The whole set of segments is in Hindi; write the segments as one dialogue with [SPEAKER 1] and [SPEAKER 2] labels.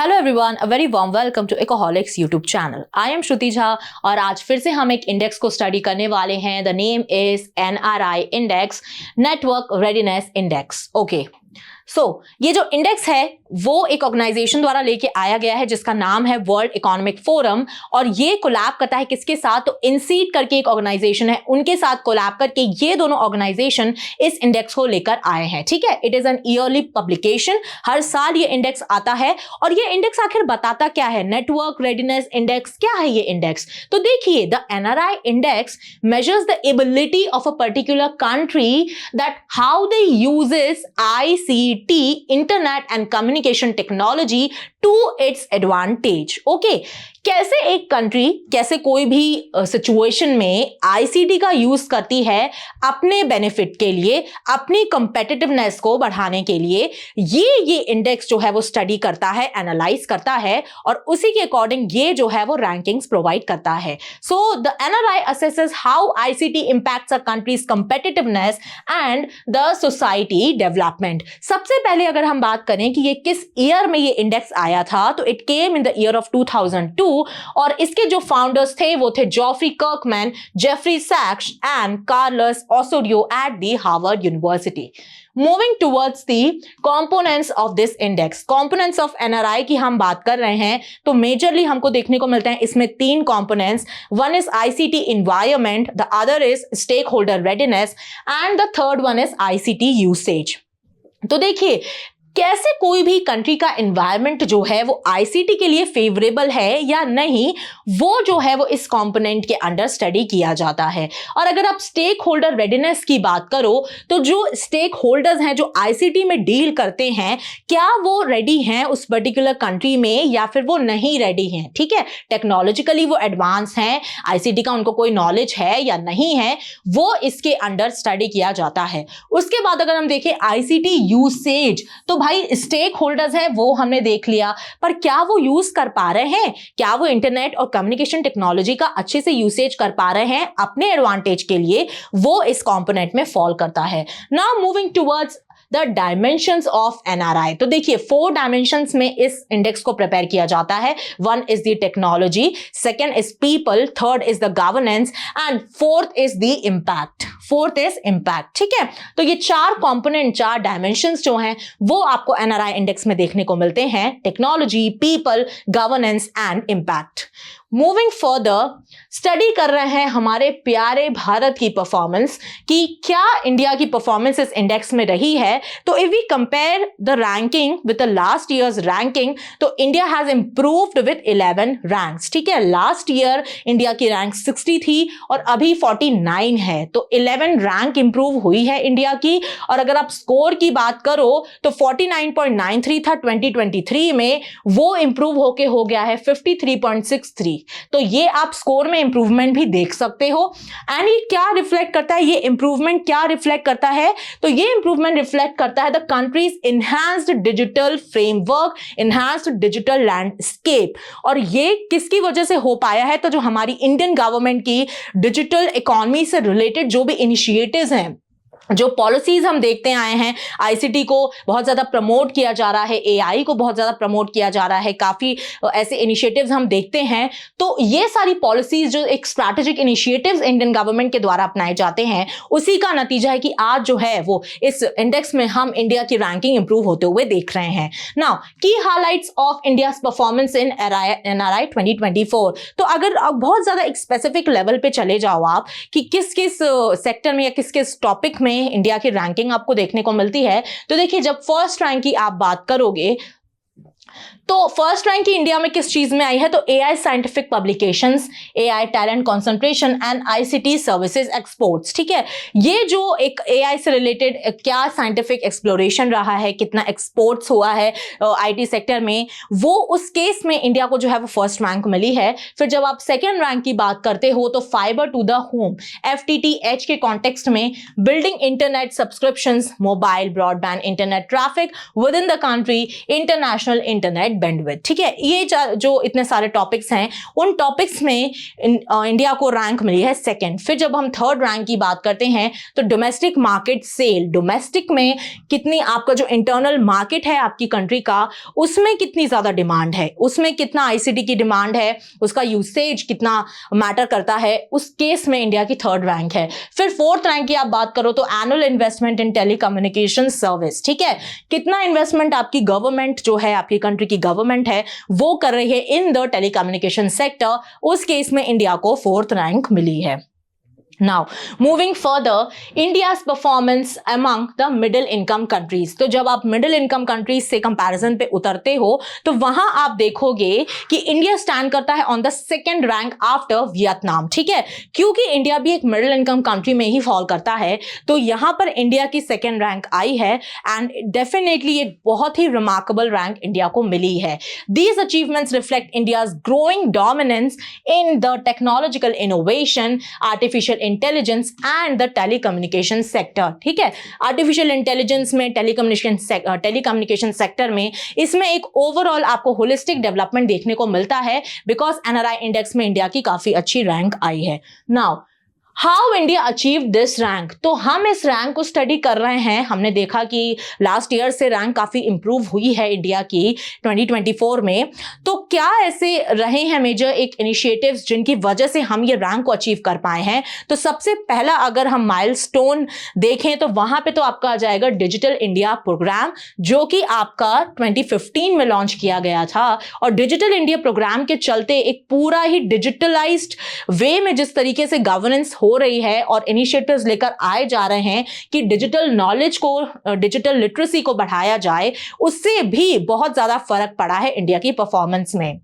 [SPEAKER 1] Hello everyone, a very warm welcome to Ecoholics YouTube channel. I am Shruti Jha और आज फिर से हम एक इंडेक्स को स्टडी करने वाले हैं। The name is NRI index, network readiness index. Okay, so ये जो इंडेक्स है वो एक ऑर्गेनाइजेशन द्वारा लेके आया गया है जिसका नाम है वर्ल्ड इकोनॉमिक फोरम, और ये कोलैब करता है किसके साथ? तो इनसीड करके एक ऑर्गेनाइजेशन है, उनके साथ कोलैब करके ये दोनों ऑर्गेनाइजेशन इस इंडेक्स को लेकर आए हैं। ठीक है, it is an yearly publication, हर साल ये इंडेक्स आता है। और ये इंडेक्स आखिर बताता क्या है? नेटवर्क रेडीनेस इंडेक्स क्या है ये इंडेक्स? तो देखिए, the NRI index measures the ability of a particular country that how they uses ICT, internet and communication technology to its advantage. Okay, कैसे एक कंट्री, कैसे कोई भी सिचुएशन में आईसीटी का यूज करती है अपने बेनिफिट के लिए, अपनी कंपेटिटिवनेस को बढ़ाने के लिए, ये इंडेक्स जो है वो स्टडी करता है, एनालाइज करता है, और उसी के अकॉर्डिंग ये जो है वो रैंकिंग्स प्रोवाइड करता है। So the NRI assesses how ICT impacts a country's competitiveness and the society development। सबसे पहले अगर हम बात करें कि ये किस ईयर में ये इंडेक्स आया था, तो it came in the year of 2002, और इसके जो फाउंडर्स थे वो थे जॉफ्री कर्कमैन, जेफरी सैक्स and Carlos Osorio at the Harvard University. Moving towards the components of this index, components of NRI की हम बात कर रहे हैं तो मेजरली हमको देखने को मिलते हैं इसमें तीन components. One is ICT environment, the other is stake holder readiness and the third one is ICT usage. तो देखिए, कैसे कोई भी कंट्री का एनवायरनमेंट जो है वो आईसीटी के लिए फेवरेबल है या नहीं, वो जो है वो इस कंपोनेंट के अंडर स्टडी किया जाता है। और अगर आप स्टेक होल्डर रेडीनेस की बात करो तो जो स्टेक होल्डर्स हैं जो आईसीटी में डील करते हैं, क्या वो रेडी हैं उस पर्टिकुलर कंट्री में या फिर वो नहीं रेडी हैं। ठीक है, टेक्नोलॉजिकली वो एडवांस हैं, आईसीटी का उनको कोई नॉलेज है या नहीं है, वो इसके अंडर स्टडी किया जाता है। उसके बाद अगर हम देखें आईसीटी यूसेज, तो भाई स्टेक होल्डर्स हैं वो हमने देख लिया, पर क्या वो यूज कर पा रहे हैं? क्या वो इंटरनेट और कम्युनिकेशन टेक्नोलॉजी का अच्छे से यूसेज कर पा रहे हैं अपने एडवांटेज के लिए? वो इस कंपोनेंट में फॉल करता है। Now moving towards the dimensions of NRI, तो देखिए 4 डायमेंशंस में इस इंडेक्स को प्रिपेयर किया जाता है। One is the technology, second is people, third is the governance and fourth is the impact. ठीक है, तो ये 4 कंपोनेंट, 4 डायमेंशंस जो हैं वो आपको NRI इंडेक्स में देखने को मिलते हैं: technology, people, governance and impact. Moving further, study कर रहे हैं हमारे प्यारे भारत की परफॉर्मेंस, कि क्या इंडिया की परफॉर्मेंस इस इंडेक्स में रही है। तो if we compare the ranking with the last years ranking, तो India has improved with 11 ranks. ठीक है, लास्ट ईयर इंडिया की रैंक 60 थी और अभी 49 है, तो 11 रैंक इंप्रूव हुई है इंडिया की। और अगर आप स्कोर की बात करो तो 49.93 था 2023 में, वो इंप्रूव होके हो गया है 53.63। तो ये आप स्कोर में इंप्रूवमेंट भी देख सकते हो। एंड ये क्या रिफ्लेक्ट करता है? ये इंप्रूवमेंट क्या रिफ्लेक्ट करता है? तो ये इंप्रूवमेंट रिफ्लेक्ट करता है the countries enhanced digital framework, enhanced digital landscape. और ये किसकी वजह से हो पाया है? तो जो हमारी इंडियन गवर्नमेंट की डिजिटल इकोनॉमी से रिलेटेड जो भी इनिशिएटिव्स हैं, जो पॉलिसीज हम देखते आए हैं, आईसीटी को बहुत ज्यादा प्रमोट किया जा रहा है, एआई को बहुत ज्यादा प्रमोट किया जा रहा है, काफी ऐसे इनिशिएटिव्स हम देखते हैं। तो ये सारी पॉलिसीज जो एक स्ट्रैटेजिक इनिशिएटिव्स इंडियन गवर्नमेंट के द्वारा अपनाए जाते हैं, उसी का नतीजा है कि आज जो है वो इस इंडेक्स में हम इंडिया की रैंकिंग इंप्रूव होते हुए देख रहे हैं। नाउ की highlights of India's performance in NRI 2024। तो अगर आप बहुत ज्यादा एक स्पेसिफिक लेवल पे चले जाओ आप कि किस किस सेक्टर में या किस किस टॉपिक में इंडिया की रैंकिंग आपको देखने को मिलती है, तो देखिए जब फर्स्ट रैंक की आप बात करोगे तो फर्स्ट रैंक की इंडिया में किस चीज में आई है? तो AI scientific publications, AI talent concentration and ICT services exports. ठीक है, ये जो एक AI से रिलेटेड क्या साइंटिफिक एक्सप्लोरेशन रहा है, कितना एक्सपोर्ट्स हुआ है IT सेक्टर में, वो उस केस में इंडिया को जो है वो फर्स्ट रैंक मिली है। फिर जब आप सेकेंड रैंक की बात करते हो तो fibre to the home, FTTH के कॉन्टेक्स्ट में building internet subscriptions, mobile broadband internet traffic within the country, international internet bandwidth. ठीक है, ये जो इतने सारे टॉपिक्स हैं, उन टॉपिक्स में इंडिया को रैंक मिली है सेकंड। फिर जब हम थर्ड रैंक की बात करते हैं तो डोमेस्टिक मार्केट सेल, डोमेस्टिक में कितनी आपका जो इंटरनल मार्केट है आपकी कंट्री का, उसमें कितनी ज्यादा डिमांड है, उसमें कितना आईसीटी की डिमांड है, उसका यूसेज कितना मैटर करता है, उस केस में इंडिया की थर्ड रैंक है। फिर फोर्थ रैंक की आप बात करो तो एनुअल इन्वेस्टमेंट इन टेलीकम्युनिकेशन सर्विस। ठीक है, कितना इन्वेस्टमेंट आपकी गवर्नमेंट जो है, आपकी कंट्री की गवर्नमेंट है, वो कर रही है इन द टेलीकम्युनिकेशन सेक्टर, उस केस में इंडिया को फोर्थ रैंक मिली है। Now, moving further, India's performance among the middle income countries. तो जब आप middle income countries से comparison पे उतरते हो तो वहां आप देखोगे कि इंडिया स्टैंड करता है on the second rank after Vietnam. ठीक है, क्योंकि इंडिया भी एक middle income country में ही फॉल करता है, तो यहां पर इंडिया की सेकेंड रैंक आई है एंड डेफिनेटली एक बहुत ही रिमार्केबल रैंक इंडिया को मिली है। These achievements reflect India's growing dominance in the technological innovation, artificial intelligence and the telecommunication sector. ठीक है, आर्टिफिशियल इंटेलिजेंस में, टेलीकम्युनिकेशन सेक्टर में, इसमें एक ओवरऑल आपको होलिस्टिक डेवलपमेंट देखने को मिलता है बिकॉज एनआरआई इंडेक्स में इंडिया की काफी अच्छी रैंक आई है। Now how India achieve this rank, तो हम इस रैंक को स्टडी कर रहे हैं। हमने देखा कि लास्ट ईयर से रैंक काफी इंप्रूव हुई है इंडिया की 2024 में। तो क्या ऐसे रहे हैं मेजर एक इनिशिएटिव्स जिनकी वजह से हम ये रैंक को अचीव कर पाए हैं? तो सबसे पहला अगर हम माइलस्टोन देखें तो वहां पे तो आपका आ जाएगा डिजिटल इंडिया प्रोग्राम, जो कि आपका 2015 में लॉन्च किया गया था। और डिजिटल इंडिया प्रोग्राम के चलते एक पूरा ही डिजिटलाइज्ड वे में जिस तरीके से गवर्नेंस हो रही है और इनिशिएटिव्स लेकर आए जा रहे हैं कि डिजिटल नॉलेज को, डिजिटल लिटरेसी को बढ़ाया जाए, उससे भी बहुत ज्यादा फर्क पड़ा है इंडिया की परफॉर्मेंस में।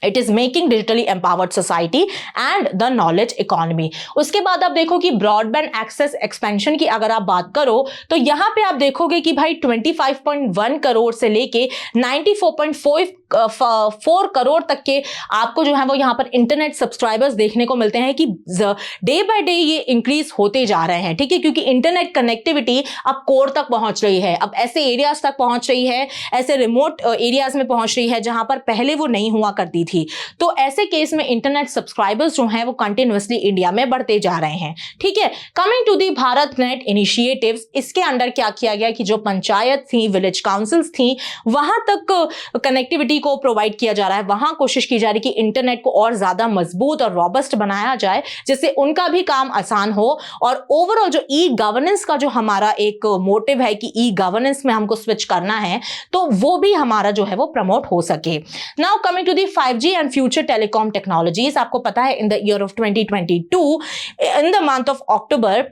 [SPEAKER 1] It is making digitally empowered society and the knowledge economy. उसके बाद आप देखो कि ब्रॉडबैंड एक्सेस एक्सपेंशन की अगर आप बात करो तो यहां पे आप देखोगे कि भाई 25.1 करोड़ से लेके 94.4 करोड़ तक के आपको जो है वो यहां पर इंटरनेट सब्सक्राइबर्स देखने को मिलते हैं कि डे बाय डे ये इंक्रीज होते जा रहे हैं। ठीक है, क्योंकि इंटरनेट कनेक्टिविटी अब कोर तक पहुंच रही है, अब ऐसे एरियाज तक पहुंच रही है, ऐसे रिमोट एरियाज में पहुंच रही है जहां पर पहले वो नहीं हुआ करती थी। तो ऐसे केस में इंटरनेट सब्सक्राइबर्स जो हैं वो कंटिन्यूअसली इंडिया में बढ़ते जा रहे हैं। ठीक है, coming to the Bharat net initiatives, इसके अंडर क्या किया गया कि जो पंचायत थी, विलेज काउंसिल्स थी, वहां तक कनेक्टिविटी को प्रोवाइड किया जा रहा है। वहां कोशिश की जा रही है कि इंटरनेट को और ज्यादा मजबूत और रॉबस्ट बनाया जाए जिससे उनका भी काम आसान हो। और ओवरऑल जो ई गवर्नेंस का जो हमारा एक मोटिव है कि ई गवर्नेंस में हमको स्विच करना है, तो वो भी हमारा जो है वो प्रमोट हो सके। Now coming to the 5G and future telecom technologies, आपको पता है in the year of 2022 in the month of October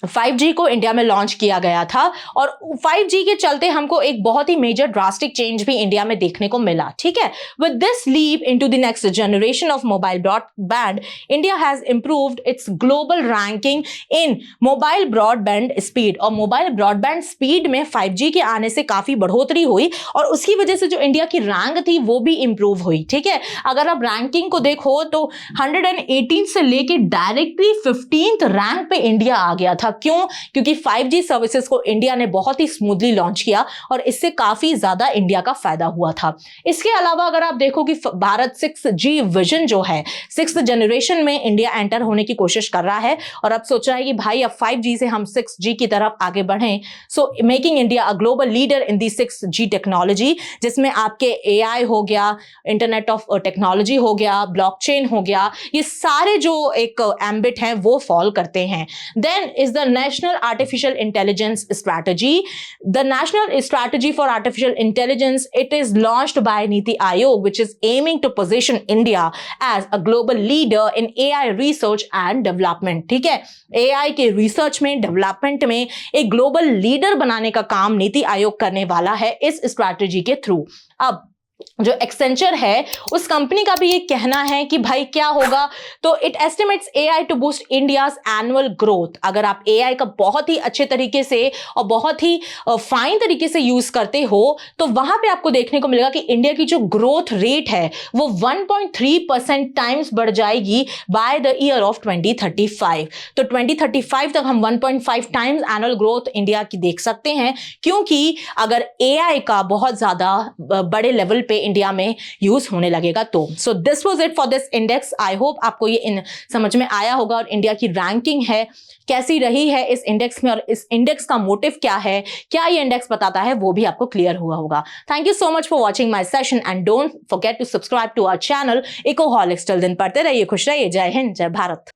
[SPEAKER 1] 5G को इंडिया में लॉन्च किया गया था और 5G के चलते हमको एक बहुत ही मेजर ड्रास्टिक चेंज भी इंडिया में देखने को मिला। ठीक है, with this leap into the next generation of mobile broadband, India has improved its global ranking in mobile broadband speed. और मोबाइल ब्रॉडबैंड स्पीड में 5G के आने से काफी बढ़ोतरी हुई और उसकी वजह से जो इंडिया की रैंक थी वो भी इंप्रूव हुई। ठीक है, अगर आप रैंकिंग को देखो तो 118 से लेके डायरेक्टली 15th रैंक पे इंडिया आ गया था। क्यों? क्योंकि 5G सर्विसेज को इंडिया ने बहुत ही स्मूथली लॉन्च किया और इससे काफी ज्यादा इंडिया का फायदा हुआ था। इसके अलावा अगर आप देखो कि भारत 6G विजन जो है, 6th जनरेशन में इंडिया एंटर होने की कोशिश कर रहा है और अब सोच रहा है कि भाई अब 5G से हम 6G की तरफ आगे बढ़ें। So making India a global leader in the 6G technology, जिसमें आपके AI हो गया, इंटरनेट ऑफ टेक्नोलॉजी हो गया, ब्लॉकचेन हो गया, ये सारे जो एक एम्बिट हैं वो फॉल करते हैं। Then is the National Artificial Intelligence Strategy. The National Strategy for Artificial Intelligence, it is launched by Niti Aayog, which is aiming to position India as a global leader in AI research and development. ठीक है, AI के रिसर्च में, डेवलपमेंट में एक ग्लोबल लीडर बनाने का काम नीति आयोग करने वाला है इस स्ट्रैटेजी के थ्रू। अब जो एक्सेंचर है उस कंपनी का भी ये कहना है कि भाई क्या होगा, तो it estimates AI to boost India's annual growth. अगर आप AI का बहुत ही अच्छे तरीके से और बहुत ही फाइन तरीके से यूज करते हो तो वहां पे आपको देखने को मिलेगा कि इंडिया की जो ग्रोथ रेट है वो 1.3% टाइम्स बढ़ जाएगी बाय द ईयर ऑफ 2035। तो 2035 तक हम 1.5 टाइम्स एनुअल ग्रोथ इंडिया की देख सकते हैं, क्योंकि अगर AI का बहुत ज्यादा बड़े लेवल पे इंडिया में यूज होने लगेगा। तो so this was it for this index. I hope आपको ये समझ में आया होगा और इंडिया की रैंकिंग है कैसी रही है इस इंडेक्स में और इस इंडेक्स का मोटिव क्या है, क्या ये इंडेक्स बताता है, वो भी आपको क्लियर हुआ होगा। Thank you so much for watching my session and don't forget to subscribe to our channel Ecoholics. Till then पढ़ते रहिए, खुश रहिए। जय हिंद, जय भारत।